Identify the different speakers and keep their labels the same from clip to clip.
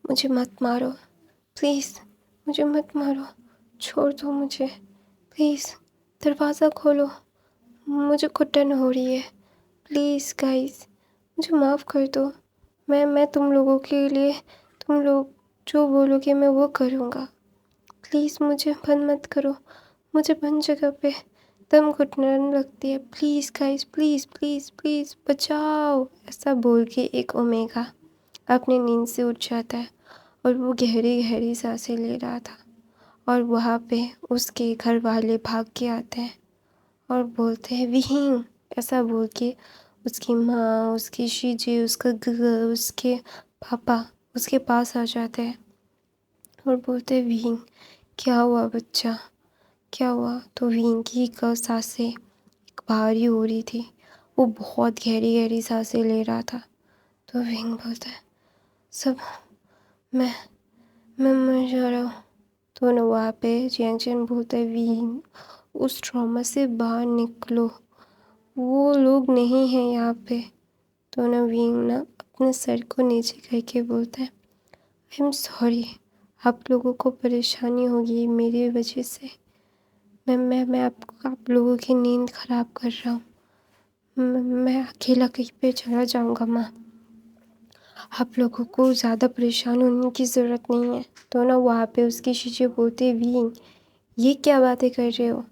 Speaker 1: मुझे मत मारो, प्लीज़ मुझे मत मारो, छोड़ दो मुझे, प्लीज़ दरवाज़ा खोलो, मुझे घुटन हो रही है, प्लीज़ गाइस मुझे माफ़ कर दो। मैं तुम लोगों के लिए, तुम लोग जो बोलोगे मैं वो करूँगा। प्लीज़ मुझे बंद मत करो, मुझे बंद जगह पे दम घुटने लगती है। Please guys, please please please बचाओ। ऐसा बोल के एक ओमेगा अपनी नींद से उठ जाता है और वो गहरी गहरी सांसें ले रहा था। और वहाँ पे उसके घर वाले भाग के आते हैं और बोलते हैं विहीन, ऐसा बोल के उसकी माँ, उसकी शीजी, उसका उसके पापा उसके पास आ जाते हैं और बोलते हैं विहीन क्या हुआ बच्चा, क्या हुआ। तो विहीन की सांसें भारी हो रही थी, वो बहुत गहरी गहरी सांसें ले रहा था। तो विहीन बोलता है सब मैं मर जा रहा हूँ। तो ना वहाँ पे जियांगचैन बोलता है विहीन उस ट्रॉमा से बाहर निकलो, वो लोग नहीं हैं यहाँ पे। तो ना विंग ना अपने सर को नीचे करके बोलता है आई एम सॉरी, आप लोगों को परेशानी होगी मेरी वजह से। मैं आप लोगों की नींद ख़राब कर रहा हूँ। मैं अकेला कहीं पे चला जाऊँगा माँ, आप लोगों को ज़्यादा परेशान होने की ज़रूरत नहीं है। तो ना वहाँ पे उसकी शीशे बोलते विंग ये क्या बातें कर रहे हो,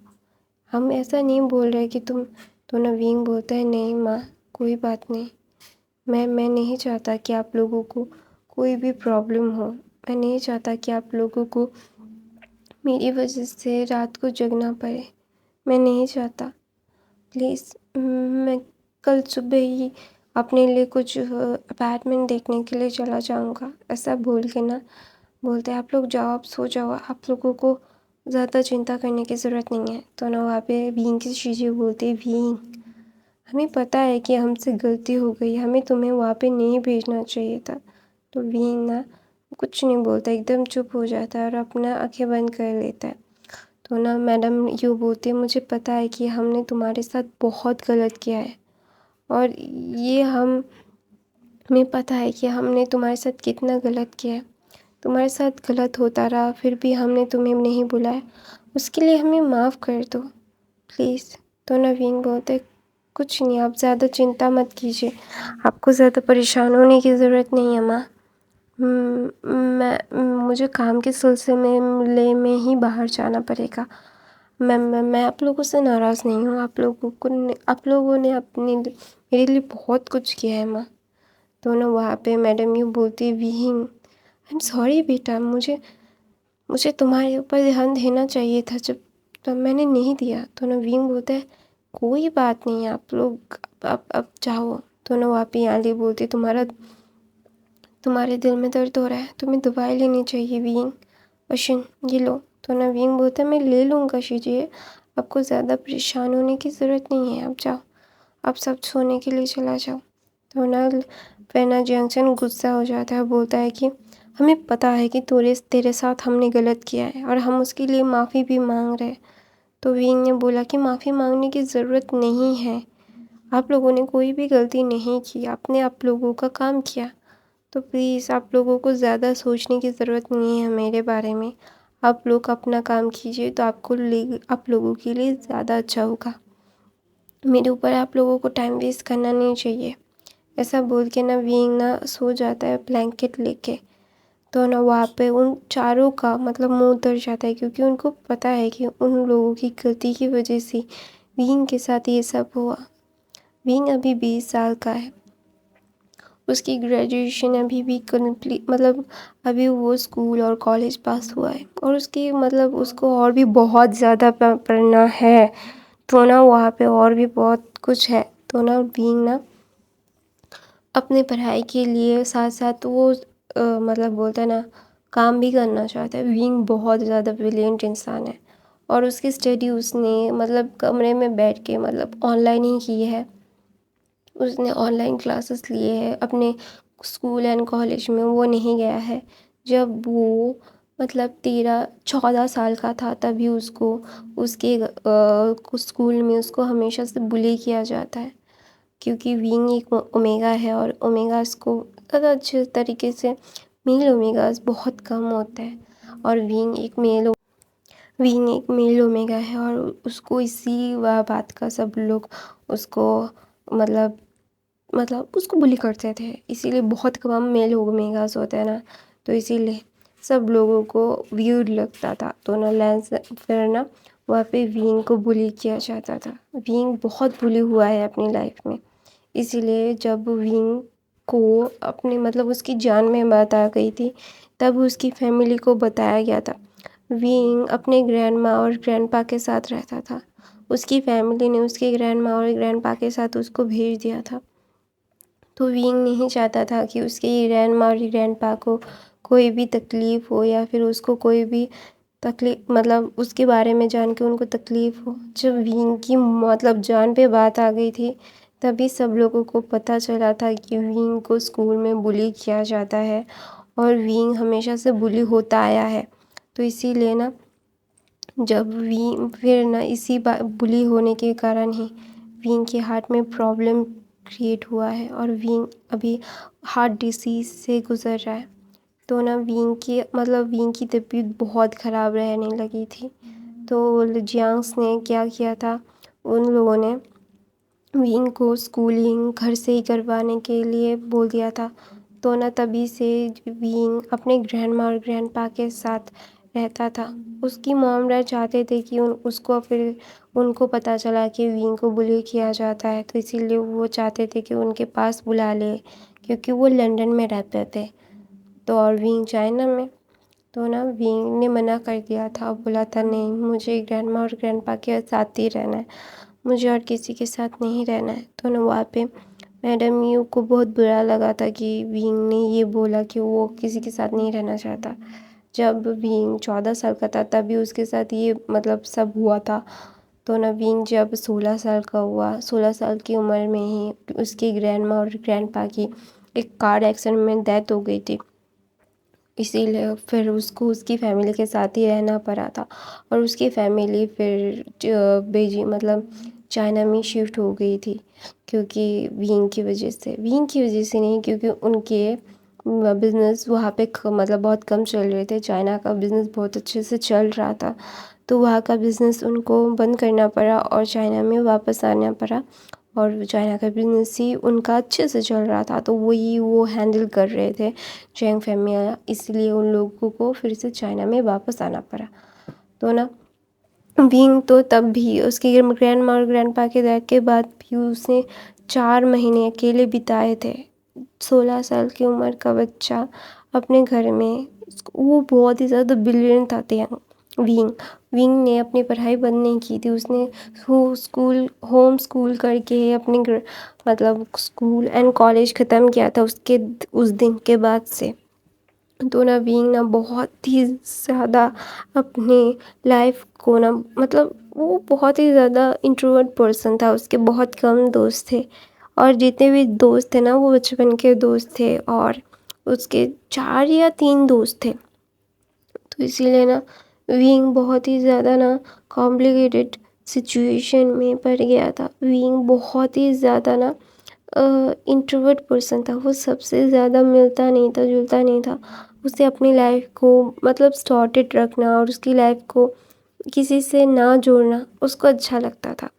Speaker 1: हम ऐसा नहीं बोल रहे कि तुम। तो नवीन बोलता है नहीं माँ, कोई बात नहीं, मैं नहीं चाहता कि आप लोगों को कोई भी प्रॉब्लम हो। मैं नहीं चाहता कि आप लोगों को मेरी वजह से रात को जगना पड़े, मैं नहीं चाहता। प्लीज़ मैं कल सुबह ही अपने लिए कुछ अपार्टमेंट देखने के लिए चला जाऊँगा। ऐसा बोल के ना बोलते हैं आप लोग जाओ, आप सो जाओ, आप लोगों को ज़्यादा चिंता करने की ज़रूरत नहीं है। तो ना वहाँ पे भींग की चीज़ें बोलते भींग हमें पता है कि हमसे गलती हो गई, हमें तुम्हें वहाँ पे नहीं भेजना चाहिए था। तो भींग ना कुछ नहीं बोलता, एकदम चुप हो जाता है और अपना आंखें बंद कर लेता है। तो ना मैडम यूँ बोलती है मुझे पता है कि हमने तुम्हारे साथ बहुत गलत किया है और ये हमें पता है कि हमने तुम्हारे साथ कितना गलत किया है। तुम्हारे साथ गलत होता रहा फिर भी हमने तुम्हें नहीं बुलाया, उसके लिए हमें माफ़ कर दो प्लीज़। तो नवीन बोलते कुछ नहीं, आप ज़्यादा चिंता मत कीजिए, आपको ज़्यादा परेशान होने की ज़रूरत नहीं है माँ। मुझे काम के सिलसिले में ही बाहर जाना पड़ेगा। मैं आप लोगों से नाराज़ नहीं हूँ, आप लोगों ने अपने मेरे लिए बहुत कुछ किया है माँ। तो ना वहाँ पे मैडम यूँ बोलती विहीन आई एम सॉरी बेटा, मुझे तुम्हारे ऊपर ध्यान देना चाहिए था जब तब मैंने नहीं दिया। तो नवीन बोलता है कोई बात नहीं, आप लोग अब जाओ। तो ना वहाँ पे आली बोलती तुम्हारे दिल में दर्द हो रहा है, तुम्हें दवाई लेनी चाहिए विंग, अशिन ये लो। तो नवीन बोलता है मैं ले लूँगा शीजिए, आपको ज़्यादा परेशान होने की ज़रूरत नहीं है, आप जाओ, आप सब सोने के लिए चला जाओ। तो ना पैना जंक्शन गुस्सा हो जाता है, बोलता है कि हमें पता है कि तेरे साथ हमने गलत किया है और हम उसके लिए माफ़ी भी मांग रहे हैं। तो विंग ने बोला कि माफ़ी मांगने की ज़रूरत नहीं है, आप लोगों ने कोई भी गलती नहीं की, आपने आप लोगों का काम किया। तो प्लीज़ आप लोगों को ज़्यादा सोचने की ज़रूरत नहीं है मेरे बारे में, आप लोग अपना काम कीजिए तो आप लोगों के लिए ज़्यादा अच्छा होगा। मेरे ऊपर आप लोगों को टाइम वेस्ट करना नहीं चाहिए। ऐसा बोल के ना विंग ना सो जाता है ब्लैंकेट लेके। तो ना वहाँ पे उन चारों का मतलब मुंह उतर जाता है क्योंकि उनको पता है कि उन लोगों की गलती की वजह से विंग के साथ ये सब हुआ। विंग अभी 20 साल का है, उसकी ग्रेजुएशन अभी भी कंप्लीट मतलब अभी वो स्कूल और कॉलेज पास हुआ है और उसकी मतलब उसको और भी बहुत ज़्यादा पढ़ना है। तो ना वहाँ पे और भी बहुत कुछ है। तो ना विंग ना अपने पढ़ाई के लिए साथ साथ वो मतलब बोलता है ना काम भी करना चाहता है। विंग बहुत ज़्यादा ब्रिलियंट इंसान है और उसकी स्टडी उसने मतलब कमरे में बैठ के मतलब ऑनलाइन ही की है। उसने ऑनलाइन क्लासेस लिए हैं, अपने स्कूल एंड कॉलेज में वो नहीं गया है। जब वो मतलब 13-14 साल का था तभी उसको उसके स्कूल में उसको हमेशा से बुली किया जाता है क्योंकि विंग एक ओमेगा है और ओमेगा इसको ज़्यादा अच्छे तरीके से मेल ओमेगास बहुत कम होता है और विंग एक मेल ओमेगा है और उसको इसी बात का सब लोग उसको मतलब उसको बुली करते थे, इसीलिए बहुत कम मेल ओमेगास होते हैं ना, तो इसीलिए सब लोगों को वियर्ड लगता था। तो ना लेंस फिर ना वहाँ पे विंग को बुली किया जाता था। विंग बहुत बुली हुआ है अपनी लाइफ में, इसीलिए जब विंग को अपने उसकी जान में बात आ गई थी तब उसकी फैमिली को बताया गया था। विंग अपने ग्रैंड माँ और ग्रैंड पा के साथ रहता था। उसकी फैमिली ने उसके ग्रैंड माँ और ग्रैंड पा के साथ उसको भेज दिया था। तो विंग नहीं चाहता था कि उसके ग्रैंड माँ और ग्रैंड पा को कोई भी तकलीफ़ हो या फिर उसको कोई भी तकलीफ उसके बारे में जान के उनको तकलीफ़ हो। जब विंग की जान पे बात आ गई थी तभी सब लोगों को पता चला था कि विंग को स्कूल में बुली किया जाता है और विंग हमेशा से बुली होता आया है। तो इसीलिए ना जब विंग फिर ना इसी बुली होने के कारण ही विंग के हार्ट में प्रॉब्लम क्रिएट हुआ है और विंग अभी हार्ट डिसीज़ से गुज़र रहा है। तो ना विंग की तबीयत बहुत ख़राब रहने लगी थी। तो जियांग्स ने क्या किया था, उन लोगों ने विंग को स्कूलिंग घर से ही करवाने के लिए बोल दिया था। तो ना तभी से विंग अपने ग्रैंड माँ और ग्रैंड पा के साथ रहता था। उसकी मॉम डैड चाहते थे कि उसको फिर उनको पता चला कि विंग को बुली किया जाता है, तो इसीलिए वो चाहते थे कि उनके पास बुला ले, क्योंकि वो लंदन में रहते थे तो और विंग चाइना में। तो ना विंग ने मना कर दिया था, बोला था नहीं, मुझे ग्रैंड माँ और ग्रैंड पा के साथ ही रहना है, मुझे और किसी के साथ नहीं रहना है। तो ना वहाँ पे मैडम यू को बहुत बुरा लगा था कि विंग ने ये बोला कि वो किसी के साथ नहीं रहना चाहता। जब विंग 14 साल का था तभी उसके साथ ये सब हुआ था। तो ना विंग जब 16 साल का हुआ, 16 साल की उम्र में ही उसकी ग्रैंड माँ और ग्रैंड पा की एक कार एक्सीडेंट में डेथ हो गई थी। इसीलिए फिर उसको उसकी फैमिली के साथ ही रहना पड़ा था और उसकी फैमिली फिर बेजिंग चाइना में शिफ्ट हो गई थी, क्योंकि विंग की वजह से नहीं, क्योंकि उनके बिज़नेस वहाँ पे बहुत कम चल रहे थे। चाइना का बिज़नेस बहुत अच्छे से चल रहा था, तो वहाँ का बिज़नेस उनको बंद करना पड़ा और चाइना में वापस आना पड़ा। और चाइना का बिज़नेस ही उनका अच्छे से चल रहा था, तो वो हैंडल कर रहे थे चैंग फैमिली, इसलिए उन लोगों को फिर से चाइना में वापस आना पड़ा। तो ना विंग तो तब भी उसके ग्रैंड माँ और ग्रैंड पा के डेथ के बाद भी उसने 4 महीने अकेले बिताए थे। 16 साल की उम्र का बच्चा अपने घर में, वो बहुत ही ज़्यादा ब्रिलियंट था विंग। विंग ने अपनी पढ़ाई बंद नहीं की थी, उसने होम स्कूल करके अपने स्कूल एंड कॉलेज ख़त्म किया था उस दिन के बाद से। तो ना विंग ना बहुत ही ज़्यादा अपने लाइफ को ना वो बहुत ही ज़्यादा इंट्रोवर्ट पर्सन था, उसके बहुत कम दोस्त थे और जितने भी दोस्त थे ना वो बचपन के दोस्त थे और उसके 4 या 3 दोस्त थे। तो इसीलिए ना विंग बहुत ही ज़्यादा ना कॉम्प्लिकेटेड सिचुएशन में पड़ गया था। विंग बहुत ही ज़्यादा ना इंट्रोवर्ट पर्सन था, वो सबसे ज़्यादा मिलता नहीं था, जुलता नहीं था। उसे अपनी लाइफ को सॉर्टेड रखना और उसकी लाइफ को किसी से ना जोड़ना उसको अच्छा लगता था।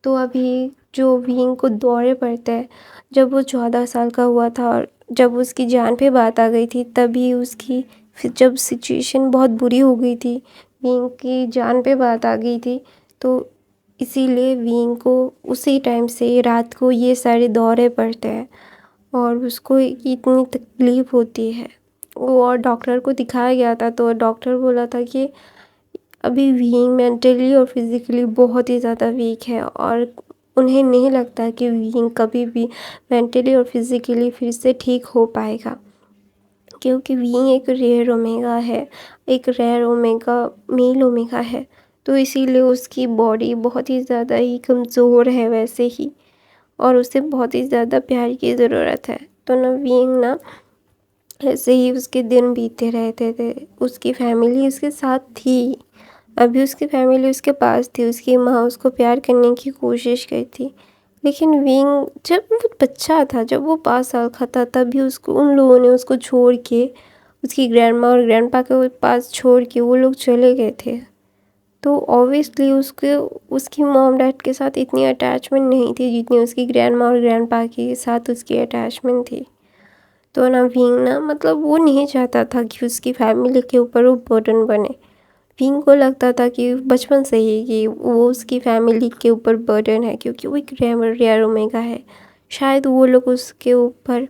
Speaker 1: तो अभी जो विंग को दौरे पड़ते हैं, जब वो 14 साल का हुआ था और जब उसकी जान पे बात आ गई थी तभी उसकी फिर जब सिचुएशन बहुत बुरी हो गई थी, विंग की जान पे बात आ गई थी, तो इसीलिए विंग को उसी टाइम से रात को ये सारे दौरे पड़ते हैं और उसको इतनी तकलीफ़ होती है। वो और डॉक्टर को दिखाया गया था तो डॉक्टर बोला था कि अभी विंग मेंटली और फिज़िकली बहुत ही ज़्यादा वीक है और उन्हें नहीं लगता कि विंग कभी भी मेंटली और फिज़िकली फिर से ठीक हो पाएगा, क्योंकि विंग एक रेयर ओमेगा है, एक रेयर ओमेगा मेल ओमेगा है। तो इसीलिए उसकी बॉडी बहुत ही ज़्यादा ही कमज़ोर है वैसे ही, और उसे बहुत ही ज़्यादा प्यार की ज़रूरत है। तो ना विंग ना ऐसे ही उसके दिन बीते रहते थे, उसकी फैमिली उसके साथ थी, अभी उसकी फैमिली उसके पास थी, उसकी माँ उसको प्यार करने की कोशिश की थी, लेकिन विंग जब वो बच्चा था, जब वो 5 साल का था, तभी उसको उन लोगों ने उसको छोड़ के, उसकी ग्रैंडमा और ग्रैंडपा के पास छोड़ के वो लोग चले गए थे। तो ऑब्वियसली उसके उसकी मॉम डैड के साथ इतनी अटैचमेंट नहीं थी जितनी उसकी ग्रैंडमा और ग्रैंडपा के साथ उसकी अटैचमेंट थी। तो ना विंग ना मतलब वो नहीं चाहता था कि उसकी फैमिली के ऊपर वो बर्डन बने। विंग को लगता था कि बचपन से ही कि वो उसकी फैमिली के ऊपर बर्डन है, क्योंकि वो एक रेयर ओमेगा है। शायद वो लोग उसके ऊपर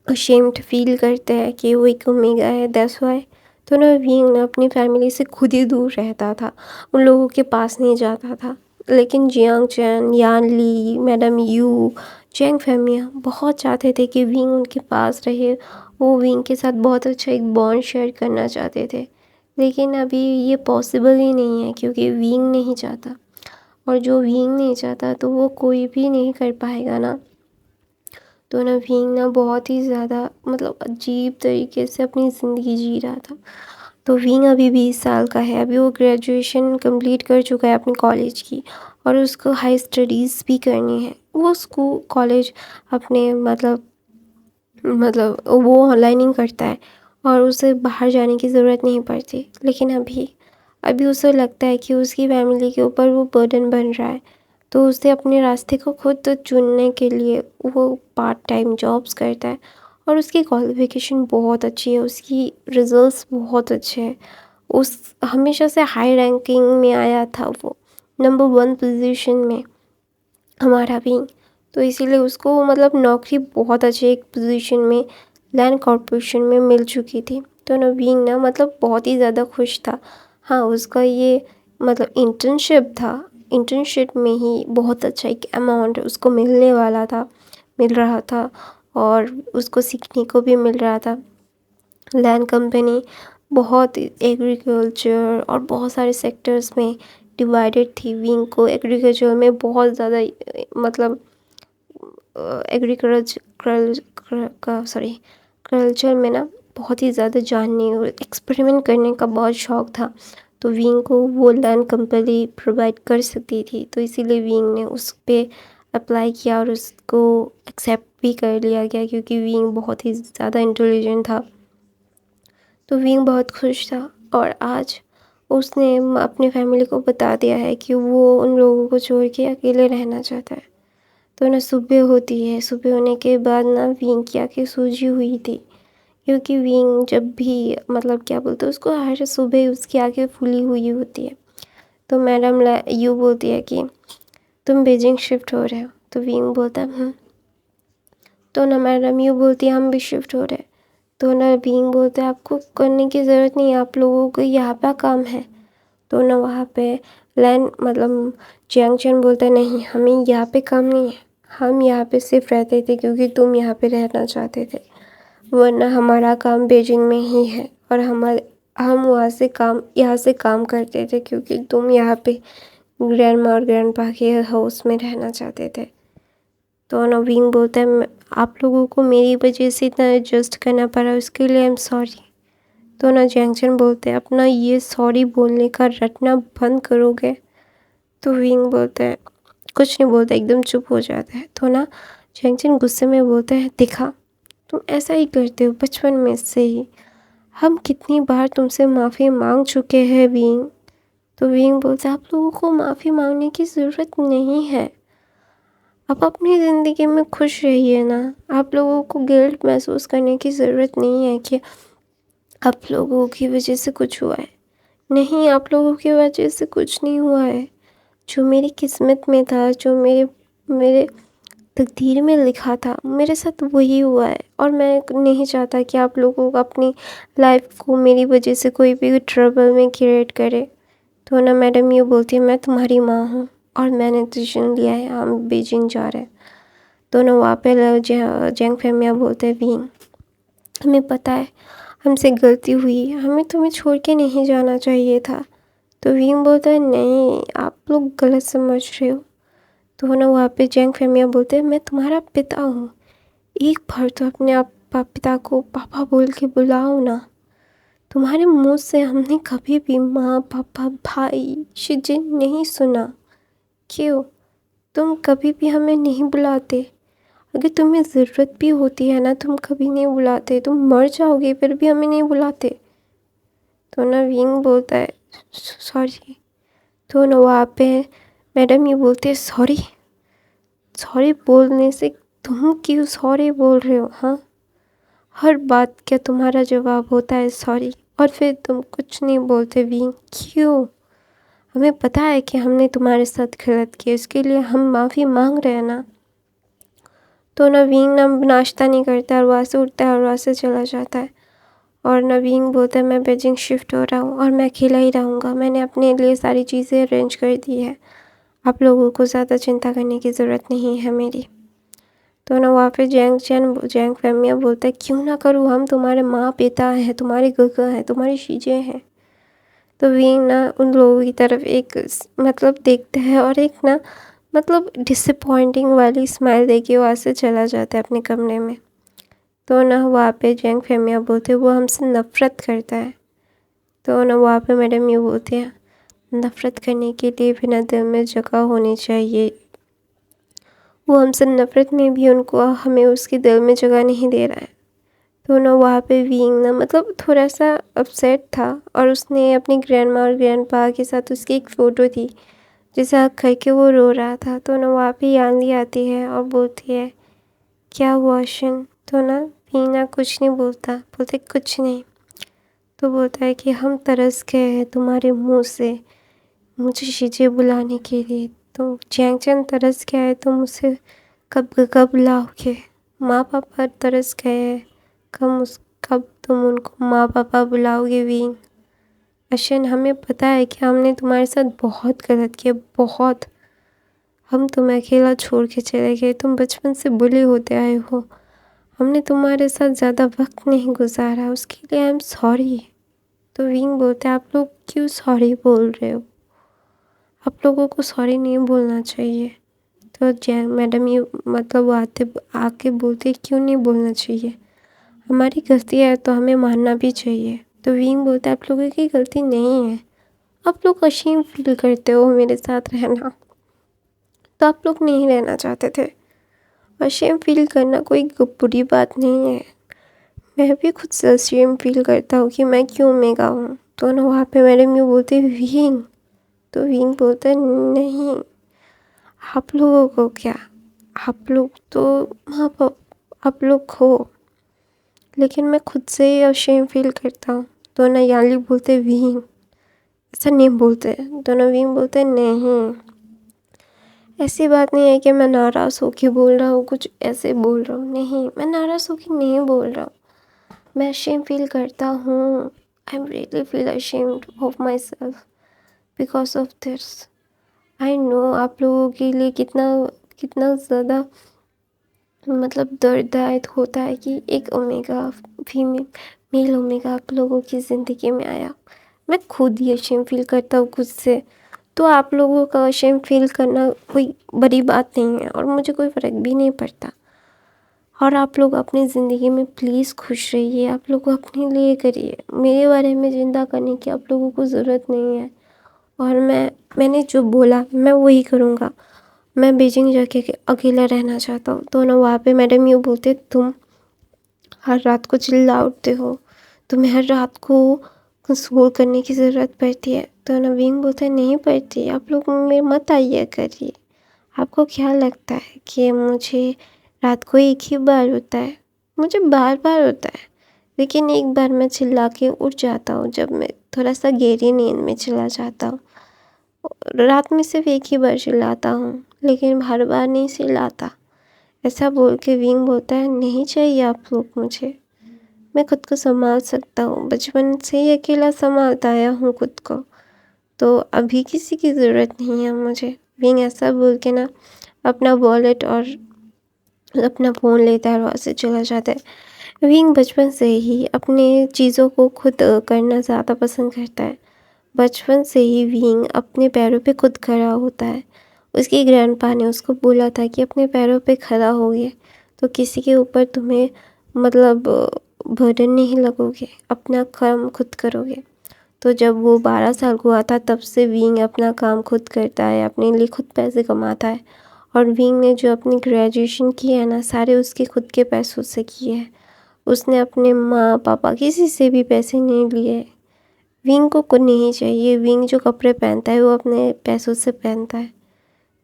Speaker 1: अशेम्ड फील करते हैं कि वो एक ओमेगा है, दैट्स व्हाई। तो ना विंग ना अपनी फैमिली से खुद ही दूर रहता था, उन लोगों के पास नहीं जाता था। लेकिन जियांग चैन, यान ली, मैडम यू, चैंग फैमिया बहुत चाहते थे कि विंग उनके पास रहे। वो विंग के साथ बहुत अच्छा एक बॉन्ड शेयर करना चाहते थे। लेकिन अभी ये पॉसिबल ही नहीं है, क्योंकि विंग नहीं चाहता, और जो विंग नहीं चाहता तो वो कोई भी नहीं कर पाएगा ना। तो ना विंग ना बहुत ही ज़्यादा मतलब अजीब तरीके से अपनी ज़िंदगी जी रहा था। तो विंग अभी 20 साल का है, अभी वो ग्रेजुएशन कंप्लीट कर चुका है अपने कॉलेज की, और उसको हाई स्टडीज़ भी करनी है। वो स्कूल कॉलेज अपने मतलब वो ऑनलाइन ही करता है, और उसे बाहर जाने की ज़रूरत नहीं पड़ती। लेकिन अभी अभी उसे लगता है कि उसकी फैमिली के ऊपर वो बर्डन बन रहा है। तो उसे अपने रास्ते को खुद चुनने के लिए वो पार्ट टाइम जॉब्स करता है, और उसकी क्वालिफ़िकेशन बहुत अच्छी है, उसकी रिजल्ट्स बहुत अच्छे हैं। उस हमेशा से हाई रैंकिंग में आया था, वो नंबर 1 पोजीशन में हमारा भी। तो इसीलिए उसको मतलब नौकरी बहुत अच्छी एक पोजीशन में लैंड कॉर्पोरेशन में मिल चुकी थी। तो नवीन ना मतलब बहुत ही ज़्यादा खुश था। हाँ, उसका ये मतलब इंटर्नशिप था, इंटर्नशिप में ही बहुत अच्छा एक अमाउंट उसको मिलने वाला था, मिल रहा था, और उसको सीखने को भी मिल रहा था। लैंड कंपनी बहुत एग्रीकल्चर और बहुत सारे सेक्टर्स में डिवाइडेड थी। विंग को एग्रीकल्चर में बहुत ज़्यादा मतलब कल्चर में ना बहुत ही ज़्यादा जानने और एक्सपेरिमेंट करने का बहुत शौक़ था। तो विंग को वो लैंड कंपनी प्रोवाइड कर सकती थी, तो इसीलिए विंग ने उस पर अप्लाई किया और उसको एक्सेप्ट भी कर लिया गया, क्योंकि विंग बहुत ही ज़्यादा इंटेलिजेंट था। तो विंग बहुत खुश था, और आज उसने अपने फैमिली को बता दिया है कि वो उन लोगों को छोड़ के अकेले रहना चाहता है। तो ना सुबह होती है, सुबह होने के बाद ना विंग की आँखें सूजी हुई थी, क्योंकि विंग जब भी मतलब क्या बोलते हैं उसको, हर सुबह उसकी आँखें फूली हुई होती है। तो मैडम यू बोलती है कि तुम बीजिंग शिफ्ट हो रहे हो। तो विंग बोलता है तो ना मैडम यू बोलती है हम भी शिफ्ट हो रहे हैं। तो ना विंग बोलता है आपको करने की ज़रूरत नहीं, आप लोगों को यहाँ पे काम है। तो ना वहाँ पे लैंड मतलब जियांग चैन बोलता है नहीं, हमें यहाँ पे काम नहीं है, हम यहाँ पे सिर्फ रहते थे क्योंकि तुम यहाँ पे रहना चाहते थे, वरना हमारा काम बीजिंग में ही है, और हम यहाँ से काम करते थे क्योंकि तुम यहाँ पे ग्रैंडमा और ग्रैंडपा के हाउस में रहना चाहते थे। तो ना विंग बोलता है आप लोगों को मेरी वजह से इतना एडजस्ट करना पड़ा, उसके लिए आई एम सॉरी। तो ना जैंगचन बोलते हैं अपना ये सॉरी बोलने का रटना बंद करोगे। तो विंग बोलता है कुछ नहीं बोलता, एकदम चुप हो जाता है। तो ना जैंगचन गुस्से में बोलता है देखा, तुम ऐसा ही करते हो बचपन में से ही, हम कितनी बार तुमसे माफ़ी मांग चुके हैं विंग। तो विंग बोलता है आप लोगों को माफ़ी मांगने की ज़रूरत नहीं है, आप अपनी ज़िंदगी में खुश रहिए ना। आप लोगों को गिल्ट महसूस करने की ज़रूरत नहीं है कि आप लोगों की वजह से कुछ हुआ है। नहीं, आप लोगों की वजह से कुछ नहीं हुआ है। जो मेरी किस्मत में था, जो मेरे तकदीर में लिखा था, मेरे साथ वही हुआ है, और मैं नहीं चाहता कि आप लोगों को अपनी लाइफ को मेरी वजह से कोई भी ट्रबल में क्रिएट करे। तो ना मैडम ये बोलती है मैं तुम्हारी माँ हूँ, और मैंने डिसीजन लिया है, हम बीजिंग जा रहे हैं। तो ना वहाँ पे जैंग फैमिया बोलते हैं विंग हमें पता है हमसे गलती हुई, हमें तुम्हें छोड़ के नहीं जाना चाहिए था। तो विंग बोलता है नहीं, आप लोग गलत समझ रहे हो। तो ना वहाँ पे जैंग फैमिया बोलते हैं मैं तुम्हारा पिता हूँ, एक बार तो अपने आप पिता को पापा बोल के बुलाओ ना। तुम्हारे मुंह से हमने कभी भी माँ पापा भाई शिजिन नहीं सुना। क्यों? तुम कभी भी हमें नहीं बुलाते। अगर तुम्हें ज़रूरत भी होती है ना, तुम कभी नहीं बुलाते। तुम मर जाओगे फिर भी हमें नहीं बुलाते। तो ना विंग बोलता है सॉरी। तो ना वहाँ पे मैडम ये बोलते हैं सॉरी। सॉरी बोलने से तुम क्यों सॉरी बोल रहे हो? हाँ, हर बात क्या तुम्हारा जवाब होता है सॉरी, और फिर तुम कुछ नहीं बोलते विंग, क्यों? हमें पता है कि हमने तुम्हारे साथ गलत किया, इसके लिए हम माफ़ी मांग रहे हैं ना। तो नवीन ना नाश्ता नहीं करता और वहाँ से उठता है और वहाँ से चला जाता है। और नवीन बोलता है मैं बीजिंग शिफ्ट हो रहा हूँ और मैं अकेला ही रहूँगा। मैंने अपने लिए सारी चीज़ें अरेंज कर दी है। आप लोगों को ज़्यादा चिंता करने की ज़रूरत नहीं है मेरी। तो ना वहाँ पे जैंग फैमिया बोलता है क्यों ना करूँ, हम तुम्हारे माँ पिता हैं, तुम्हारे गगा हैं, तुम्हारी चीज़ें हैं। तो विंग ना उन लोगों की तरफ एक मतलब देखता है और एक ना मतलब डिसअपॉइंटिंग वाली स्माइल देके वहाँ से चला जाता है अपने कमरे में। तो ना वहाँ पे जैंग फैमिया बोलते वो हमसे नफ़रत करता है। तो ना वहाँ पे मैडम ये बोलते हैं नफ़रत करने के लिए बिना दिल में जगह होनी चाहिए। वो हमसे नफ़रत में भी उनको हमें उसके दिल में जगह नहीं दे रहा है। तो ना वहाँ पे विंग ना मतलब थोड़ा सा अपसेट था और उसने अपनी ग्रैंडमा और ग्रैंडपा के साथ उसकी एक फ़ोटो थी जिसे हक करके वो रो रहा था। तो ना वहाँ पे यानली आती है और बोलती है क्या हुआ शन? तो ना वीना कुछ नहीं बोलता, बोलते कुछ नहीं। तो बोलता है कि हम तरस गए हैं तुम्हारे मुंह से मुझे चीज़ें बुलाने के लिए। तो चैंग तरस गया है, तुम उसे कब लाओगे? माँ पापा तरस गए हैं, कब तुम उनको माँ पापा बुलाओगे वीन? अशन हमें पता है कि हमने तुम्हारे साथ बहुत गलत किया, बहुत। हम तुम्हें अकेला छोड़ के चले गए, तुम बचपन से बुले होते आए हो। हमने तुम्हारे साथ ज़्यादा वक्त नहीं गुजारा, उसके लिए आई एम सॉरी। तो विंग बोलते हैं आप लोग क्यों सॉरी बोल रहे हो? आप लोगों को सॉरी नहीं बोलना चाहिए। तो जैंग मैडम ये मतलब आके बोलते क्यों नहीं बोलना चाहिए? हमारी गलती है तो हमें मानना भी चाहिए। तो विंग बोलता है आप लोगों की गलती नहीं है, आप लोग अशीम फील करते हो मेरे साथ रहना, तो आप लोग नहीं रहना चाहते थे। अशीम फील करना कोई बुरी बात नहीं है। मैं भी खुद से अशीम फील करता हूँ कि मैं क्यों ओमेगा हूँ। तो ना वहाँ पे मैडम ये बोलते विंग। तो विंग बोलता है नहीं, आप लोगों को क्या, आप लोग तो माँ बाप आप लोग हो, लेकिन मैं खुद से ही अशेम फील करता हूँ। तो ना याली बोलते विंग ऐसा नहीं बोलते। तो ना विंग बोलते नहीं, ऐसी बात नहीं है कि मैं नाराज़ होके बोल रहा हूँ, कुछ ऐसे बोल रहा हूँ। नहीं, मैं नाराज़ होके नहीं बोल रहा हूँ, मैं अशेम फील करता हूँ। I am really feel ashamed of my self because of this. I know आप लोगों के लिए कितना कितना ज़्यादा मतलब दर्ददायक होता है कि एक ओमेगा फीमेल मेल ओमेगा आप लोगों की ज़िंदगी में आया। मैं खुद ही अशेम फील करता हूँ खुद से, तो आप लोगों का अशेम फील करना कोई बड़ी बात नहीं है और मुझे कोई फ़र्क भी नहीं पड़ता। और आप लोग अपनी ज़िंदगी में प्लीज़ खुश रहिए, आप लोग अपने लिए करिए, मेरे बारे में चिंता करने की आप लोगों को ज़रूरत नहीं है। और मैंने जो बोला मैं वही करूँगा। मैं बीजिंग जाके अकेला रहना चाहता हूँ। तो ना वहाँ पे मैडम यूँ बोलते तुम हर रात को चिल्ला उठते हो, तुम्हें हर रात को कंसोल करने की ज़रूरत पड़ती है। तो नवीन बोलते नहीं पड़ती, आप लोग में मत आइए करिए। आपको क्या लगता है कि मुझे रात को एक ही बार होता है? मुझे बार बार होता है, लेकिन एक बार मैं चिल्ला के उठ जाता हूँ जब मैं थोड़ा सा गहरी नींद में चला जाता हूँ। रात में सिर्फ एक ही बार चिल्लाता हूँ, लेकिन हर बार नहीं चिल्लाता। ऐसा बोल के विंग बोलता है नहीं चाहिए आप लोग मुझे, मैं खुद को संभाल सकता हूँ, बचपन से ही अकेला संभालता आया हूँ खुद को, तो अभी किसी की ज़रूरत नहीं है मुझे। विंग ऐसा बोल के ना अपना वॉलेट और अपना फ़ोन लेता है और वहाँ से चला जाता है। विंग बचपन से ही अपने चीज़ों को खुद करना ज़्यादा पसंद करता है। बचपन से ही विंग अपने पैरों पे खुद खड़ा होता है। उसकी ग्रैंडपा ने उसको बोला था कि अपने पैरों पे खड़ा होगे तो किसी के ऊपर तुम्हें मतलब बर्डन नहीं लगोगे, अपना काम खुद करोगे। तो जब वो 12 साल का हुआ था तब से विंग अपना काम खुद करता है, अपने लिए खुद पैसे कमाता है और विंग ने जो अपनी ग्रेजुएशन की है ना, सारे उसके खुद के पैसों से किए है। उसने अपने माँ पापा किसी से भी पैसे नहीं लिए। विंग को नहीं चाहिए, विंग जो कपड़े पहनता है वो अपने पैसों से पहनता है।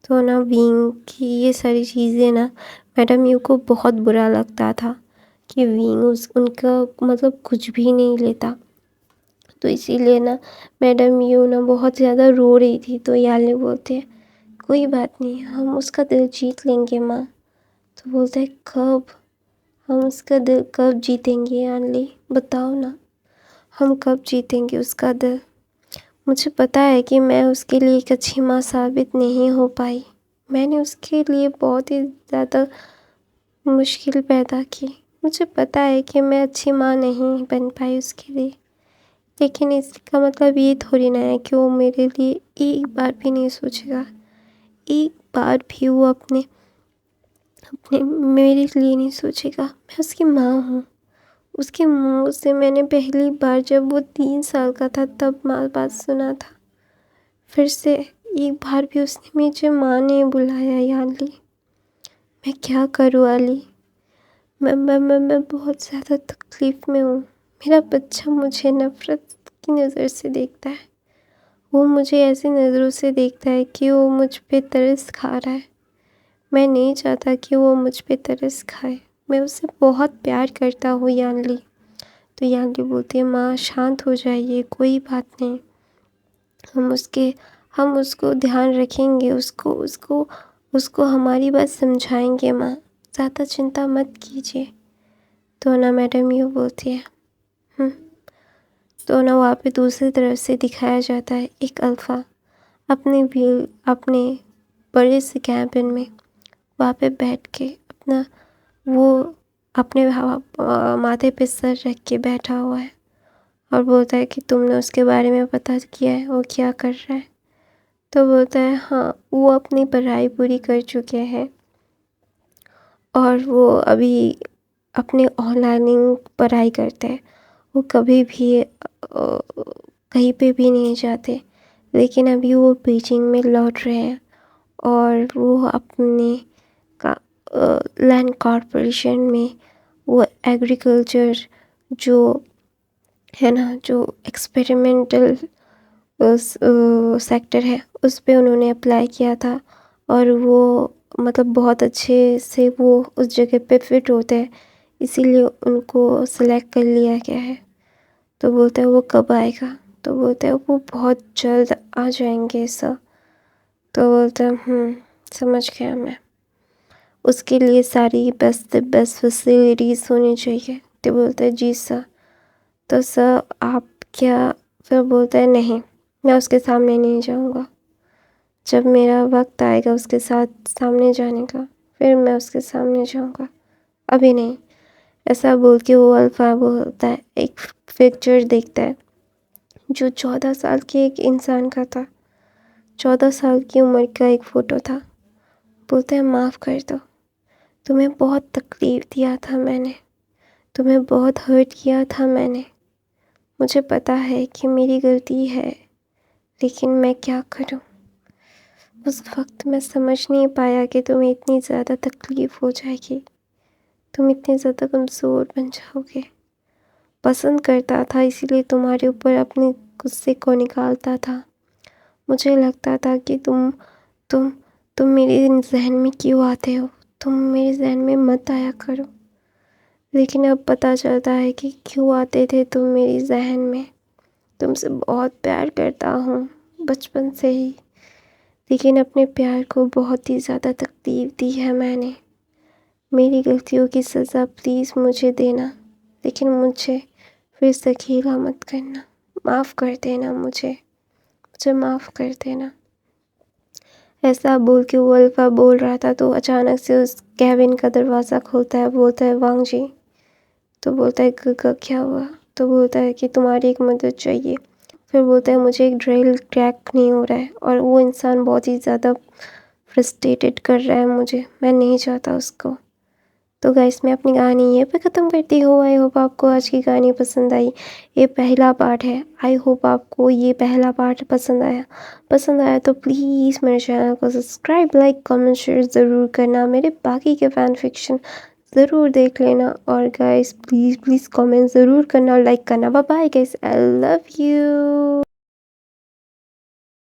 Speaker 1: तो ना विंग की ये सारी चीज़ें ना मैडम यू को बहुत बुरा लगता था कि विंग उनका मतलब कुछ भी नहीं लेता। तो इसीलिए ना मैडम यू ना बहुत ज़्यादा रो रही थी। तो याले बोलते हैं कोई बात नहीं, हम उसका दिल जीत लेंगे माँ। तो बोलता है कब? हम उसका दिल कब जीतेंगे यानली, बताओ ना, हम कब जीतेंगे उसका दिल? मुझे पता है कि मैं उसके लिए एक अच्छी माँ साबित नहीं हो पाई। मैंने उसके लिए बहुत ही ज़्यादा मुश्किल पैदा की। मुझे पता है कि मैं अच्छी माँ नहीं बन पाई उसके लिए, लेकिन इसका मतलब ये थोड़ी ना है कि वो मेरे लिए एक बार भी नहीं सोचेगा। एक बार भी वो अपने अपने मेरे लिए नहीं सोचेगा। मैं उसकी माँ हूँ। उसके मुंह से मैंने पहली बार जब वो 3 साल का था तब माँ बात सुना था। फिर से एक बार भी उसने मुझे माँ नहीं बुलाया यानली। मैं क्या करूँ अली? मैं बहुत ज़्यादा तकलीफ़ में हूँ। मेरा बच्चा मुझे नफ़रत की नज़र से देखता है। वो मुझे ऐसी नज़रों से देखता है कि वो मुझ पे तरस खा रहा है। मैं नहीं चाहता कि वो मुझ पे तरस खाए। मैं उससे बहुत प्यार करता हूँ यानली। तो यानली बोलती है माँ शांत हो जाइए, कोई बात नहीं, हम उसको ध्यान रखेंगे, उसको उसको उसको हमारी बात समझाएंगे माँ, ज़्यादा चिंता मत कीजिए। तो ना मैडम यूँ बोलती है। तो ना वहाँ पे दूसरी तरफ से दिखाया जाता है एक अल्फ़ा अपने बड़े से कैबिन में वहाँ पे बैठ के वो अपने माथे पे सर रख के बैठा हुआ है और बोलता है कि तुमने उसके बारे में पता किया है वो क्या कर रहा है? तो बोलता है हाँ, वो अपनी पढ़ाई पूरी कर चुके हैं और वो अभी अपने ऑनलाइन पढ़ाई करते हैं। वो कभी भी कहीं पे भी नहीं जाते, लेकिन अभी वो बीजिंग में लौट रहे हैं और वो अपने लैंड कॉरपोरेशन में वो एग्रीकल्चर जो है ना, जो एक्सपेरिमेंटल सेक्टर है उस पे उन्होंने अप्लाई किया था और वो मतलब बहुत अच्छे से वो उस जगह पे फिट होते हैं, इसीलिए उनको सेलेक्ट कर लिया गया है। तो बोलते हैं वो कब आएगा? तो बोलते हैं वो बहुत जल्द आ जाएंगे सर। तो बोलते हैं समझ गया मैं, उसके लिए सारी बेस्ट से बेस्ट फैसिलिटीज़ होनी चाहिए। तो बोलते हैं जी सर। तो सर आप क्या? फिर बोलता है नहीं, मैं उसके सामने नहीं जाऊंगा। जब मेरा वक्त आएगा उसके साथ सामने जाने का, फिर मैं उसके सामने जाऊंगा, अभी नहीं। ऐसा बोल के वो अल्फ़ा बोलता है, एक पिक्चर देखता है जो 14 साल के एक इंसान का था। 14 साल की उम्र का एक फ़ोटो था। बोलता है माफ़ कर दो, तुम्हें बहुत तकलीफ़ दिया था मैंने, तुम्हें बहुत हर्ट किया था मैंने। मुझे पता है कि मेरी गलती है, लेकिन मैं क्या करूं? उस वक्त मैं समझ नहीं पाया कि तुम्हें इतनी ज़्यादा तकलीफ़ हो जाएगी, तुम इतने ज़्यादा कमज़ोर बन जाओगे। पसंद करता था इसीलिए तुम्हारे ऊपर अपने गुस्से को निकालता था। मुझे लगता था कि तुम तुम मेरे जहन में क्यों आते हो, तुम मेरे जहन में मत आया करो। लेकिन अब पता चलता है कि क्यों आते थे तुम मेरी जहन में। तुमसे बहुत प्यार करता हूँ बचपन से ही, लेकिन अपने प्यार को बहुत ही ज़्यादा तकलीफ़ दी है मैंने। मेरी गलतियों की सज़ा प्लीज़ मुझे देना, लेकिन मुझे फिर से अकेला मत करना। माफ़ कर देना मुझे माफ़ कर देना। ऐसा बोल के वो अल्फ़ा बोल रहा था तो अचानक से उस कैबिन का दरवाज़ा खोलता है। बोलता है वांग जी। तो बोलता है क्या हुआ? तो बोलता है कि तुम्हारी एक मदद चाहिए। फिर बोलता है मुझे एक ड्रिल क्रैक नहीं हो रहा है और वो इंसान बहुत ही ज़्यादा फ्रस्ट्रेटेड कर रहा है मुझे, मैं नहीं चाहता उसको। तो गाइस मैं अपनी कहानी यहीं पे ख़त्म करती हूँ। आई होप आपको आज की कहानी पसंद आई। ये पहला पार्ट है। आई होप आपको ये पहला पार्ट पसंद आया तो प्लीज़ मेरे चैनल को सब्सक्राइब, लाइक, कमेंट, शेयर ज़रूर करना। मेरे बाकी के फ़ैन फिक्शन ज़रूर देख लेना। और गाइस प्लीज़ कमेंट ज़रूर करना, लाइक करना। Bye bye guys, I love you.